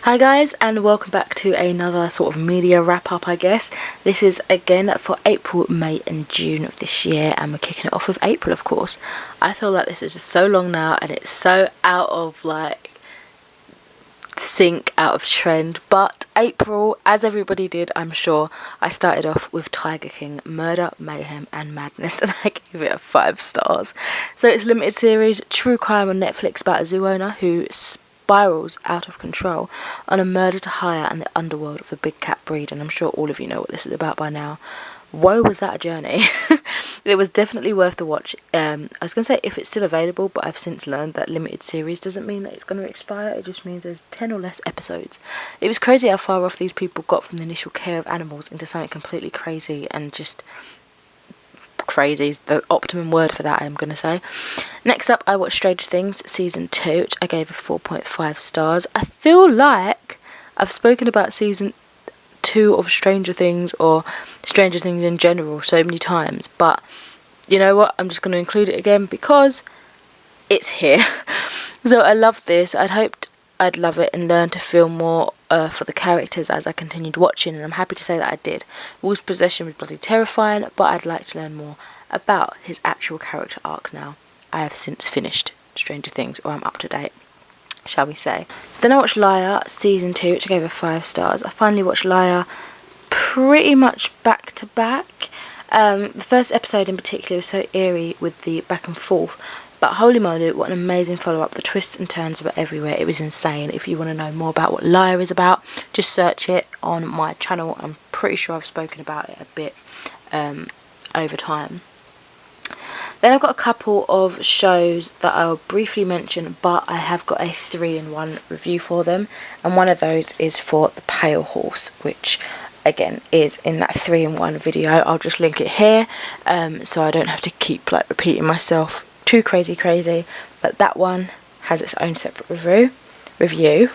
Hi guys, and welcome back to another sort of media wrap up, I guess. This is again for April, May and June of this year, and we're kicking it off with April, of course. I feel like this is just so long now and it's so out of like sync, out of trend, but April, as everybody did, I'm sure, I started off with Tiger King, Murder, Mayhem and Madness, and I gave it 5 stars. So it's a limited series, true crime on Netflix about a zoo owner who spirals out of control on a murder to hire and the underworld of the big cat breed, and I'm sure all of you know what this is about by now. Whoa, was that a journey. It was definitely worth the watch. I was going to say if it's still available, but I've since learned that limited series doesn't mean that it's going to expire. It just means there's 10 or less episodes. It was crazy how far off these people got from the initial care of animals into something completely crazy, and just crazy is the optimum word for that, I'm going to say. Next up, I watched Stranger Things Season 2, which I gave a 4.5 stars. I feel like I've spoken about Season 2 of Stranger Things, or Stranger Things in general, so many times, but you know what, I'm just going to include it again because it's here. So I loved this. I'd hoped I'd love it and learn to feel more for the characters as I continued watching, and I'm happy to say that I did. Will's possession was bloody terrifying, but I'd like to learn more about his actual character arc now. I have since finished Stranger Things, or I'm up to date, shall we say. Then I watched Liar Season 2, which I gave a 5 stars. I finally watched Liar pretty much back to back. The first episode in particular was so eerie with the back and forth, but holy moly, what an amazing follow-up. The twists and turns were everywhere. It was insane. If you want to know more about what Liar is about, just search it on my channel. I'm pretty sure I've spoken about it a bit over time. Then I've got a couple of shows that I'll briefly mention, but I have got a 3-in-1 review for them, and one of those is for The Pale Horse, which again is in that 3-in-1 video. I'll just link it here, so I don't have to keep like repeating myself too crazy, but that one has its own separate review.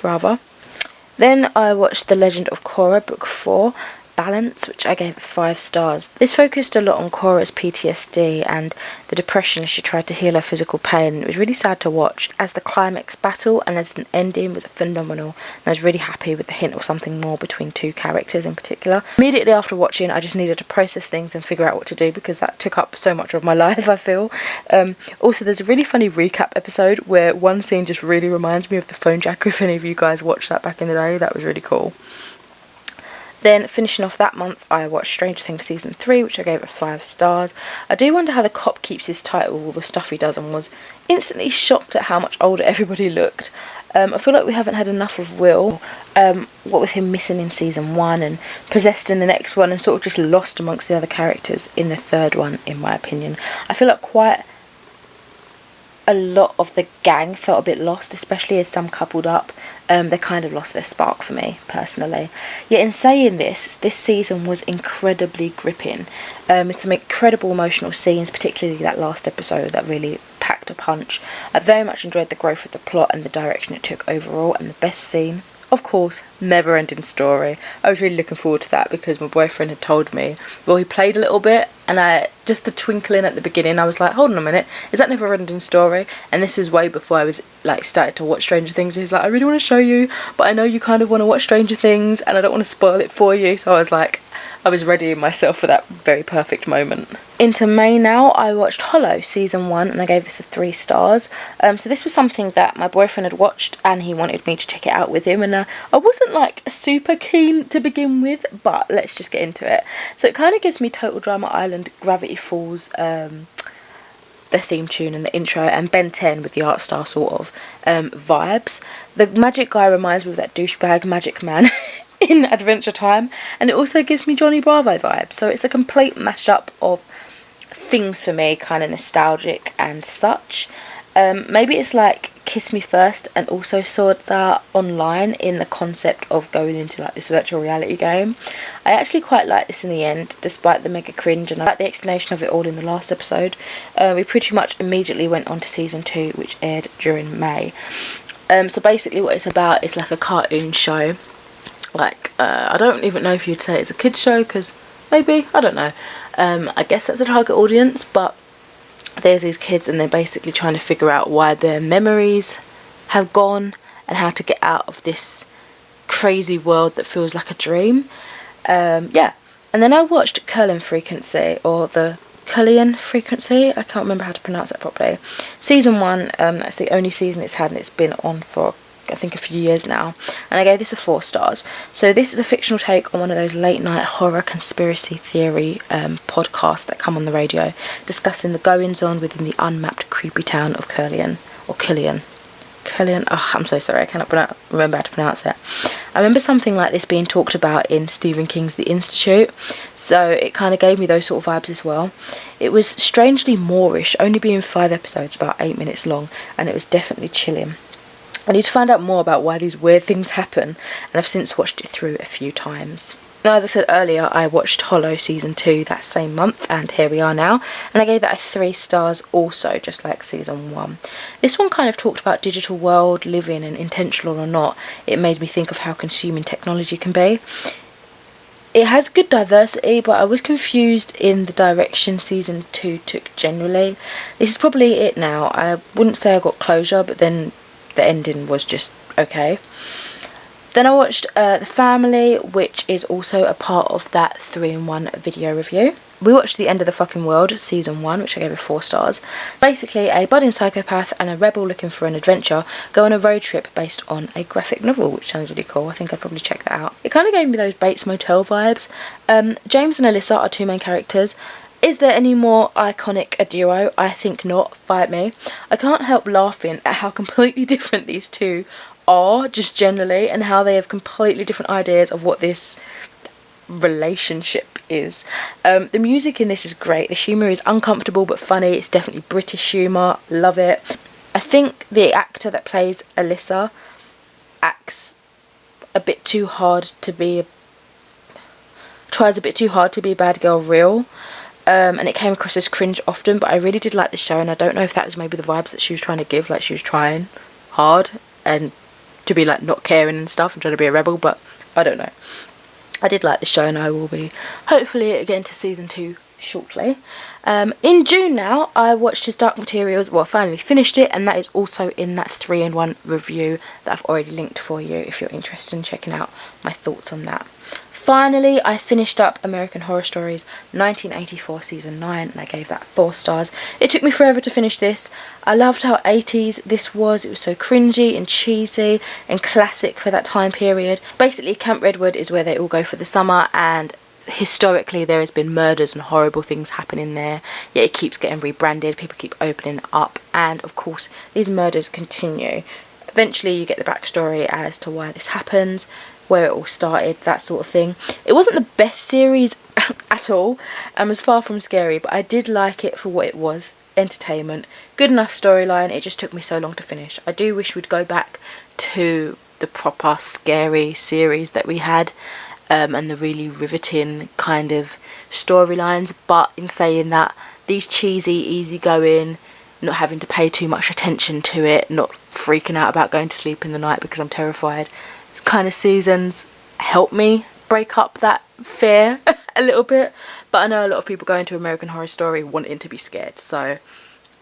Then I watched The Legend of Korra Book 4, Balance, which I gave 5 stars. This focused a lot on Korra's PTSD and the depression as she tried to heal her physical pain. It was really sad to watch, as the climax battle and as an ending was phenomenal, and I was really happy with the hint of something more between 2 characters in particular. Immediately after watching, I just needed to process things and figure out what to do, because that took up so much of my life, I feel. Also, there's a really funny recap episode where one scene just really reminds me of the phone jacker. If any of you guys watched that back in the day, that was really cool. Then finishing off that month, I watched Stranger Things Season 3, which I gave it 5 stars. I do wonder how the cop keeps his title with all the stuff he does, and was instantly shocked at how much older everybody looked. I feel like we haven't had enough of Will, what with him missing in Season 1 and possessed in the next one, and sort of just lost amongst the other characters in the third one, in my opinion. I feel like quite a lot of the gang felt a bit lost, especially as some coupled up. They kind of lost their spark for me, personally. Yet in saying this season was incredibly gripping. It's some incredible emotional scenes, particularly that last episode that really packed a punch. I very much enjoyed the growth of the plot and the direction it took overall, and the best scene, of course, Never Ending Story. I was really looking forward to that because my boyfriend had told me, well, he played a little bit, and just the twinkling at the beginning, I was like, hold on a minute, is that Never Ending Story? And this is way before I was like started to watch Stranger Things. He's like, I really want to show you, but I know you kind of want to watch Stranger Things and I don't want to spoil it for you. So I was like, I was readying myself for that very perfect moment. Into May now, I watched Hollow Season 1, and I gave this a 3 stars. So this was something that my boyfriend had watched and he wanted me to check it out with him, and I wasn't like super keen to begin with, but let's just get into it. So it kind of gives me Total Drama Island, Gravity Falls, the theme tune and the intro, and Ben 10 with the art style sort of vibes. The magic guy reminds me of that douchebag magic man in Adventure Time, and it also gives me Johnny Bravo vibes. So it's a complete mashup of things for me, kind of nostalgic and such. Maybe it's like Kiss Me First, and also saw that online in the concept of going into like this virtual reality game. I actually quite like this in the end, despite the mega cringe, and I like the explanation of it all in the last episode. We pretty much immediately went on to Season 2, which aired during May. So basically what it's about is like a cartoon show. Like, I don't even know if you'd say it's a kids show, because maybe, I don't know. I guess that's a target audience, but there's these kids and they're basically trying to figure out why their memories have gone and how to get out of this crazy world that feels like a dream. Yeah. And then I watched Kirlian Frequency, or the Kirlian Frequency, I can't remember how to pronounce that properly. Season 1, that's the only season it's had, and it's been on for I think a few years now, and I gave this a 4 stars. So this is a fictional take on one of those late night horror conspiracy theory podcasts that come on the radio, discussing the goings on within the unmapped creepy town of Kirlian, or Kirlian, oh, I'm so sorry, I cannot remember how to pronounce it. I remember something like this being talked about in Stephen King's The Institute, so it kind of gave me those sort of vibes as well. It was strangely Moorish, only being 5 episodes, about 8 minutes long, and it was definitely chilling. I need to find out more about why these weird things happen, and I've since watched it through a few times. Now, as I said earlier, I watched Hollow Season 2 that same month, and here we are now, and I gave that a 3 stars also, just like Season 1. This one kind of talked about digital world, living, and intentional or not, it made me think of how consuming technology can be. It has good diversity, but I was confused in the direction Season 2 took generally. This is probably it now. I wouldn't say I got closure, but then the ending was just okay. Then I watched The Family, which is also a part of that 3-in-1 video review. We watched The End of the Fucking World, Season 1, which I gave a 4 stars. Basically, a budding psychopath and a rebel looking for an adventure go on a road trip based on a graphic novel, which sounds really cool. I think I'd probably check that out. It kind of gave me those Bates Motel vibes. James and Alyssa are 2 main characters. Is there any more iconic a duo? I think not. Fight me. I can't help laughing at how completely different these two are, just generally, and how they have completely different ideas of what this relationship is. The music in this is great. The humour is uncomfortable but funny. It's definitely British humour. Love it. I think the actor that plays Alyssa acts a bit too hard to be... tries a bit too hard to be a bad girl real. And it came across as cringe often, but I really did like the show, and I don't know if that was maybe the vibes that she was trying to give, like she was trying hard and to be like not caring and stuff and trying to be a rebel, but I don't know. I did like the show, and I will be hopefully getting to Season 2 shortly. In June now, I watched his Dark Materials, well, I finally finished it, and that is also in that 3-in-1 review that I've already linked for you if you're interested in checking out my thoughts on that. Finally, I finished up American Horror Stories 1984 Season 9, and I gave that 4 stars. It took me forever to finish this. I loved how 80s this was. It was so cringy and cheesy and classic for that time period. Basically, Camp Redwood is where they all go for the summer, and historically there has been murders and horrible things happening there, yet it keeps getting rebranded. People keep opening up, and of course these murders continue. Eventually you get the backstory as to why this happens, where it all started, that sort of thing. It wasn't the best series at all, and was far from scary, but I did like it for what it was. Entertainment, good enough storyline. It just took me so long to finish. I do wish we'd go back to the proper scary series that we had, and the really riveting kind of storylines, but in saying that, these cheesy, easygoing, not having to pay too much attention to it, not freaking out about going to sleep in the night because I'm terrified, kind of seasons help me break up that fear a little bit. But I know a lot of people go into American Horror Story wanting to be scared, so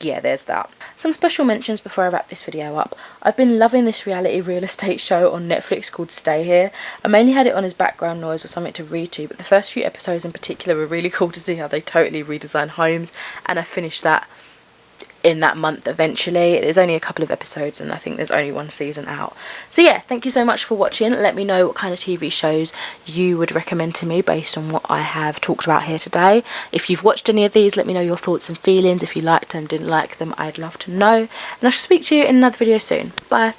yeah, there's that. Some special mentions before I wrap this video up. I've been loving this reality real estate show on Netflix called Stay Here. I mainly had it on as background noise or something to read to, but the first few episodes in particular were really cool to see how they totally redesign homes, and I finished that in that month eventually. There's only a couple of episodes, and I think there's only 1 season out. So yeah, thank you so much for watching. Let me know what kind of TV shows you would recommend to me based on what I have talked about here today. If you've watched any of these, let me know your thoughts and feelings. If you liked them, didn't like them, I'd love to know. And I shall speak to you in another video soon. Bye.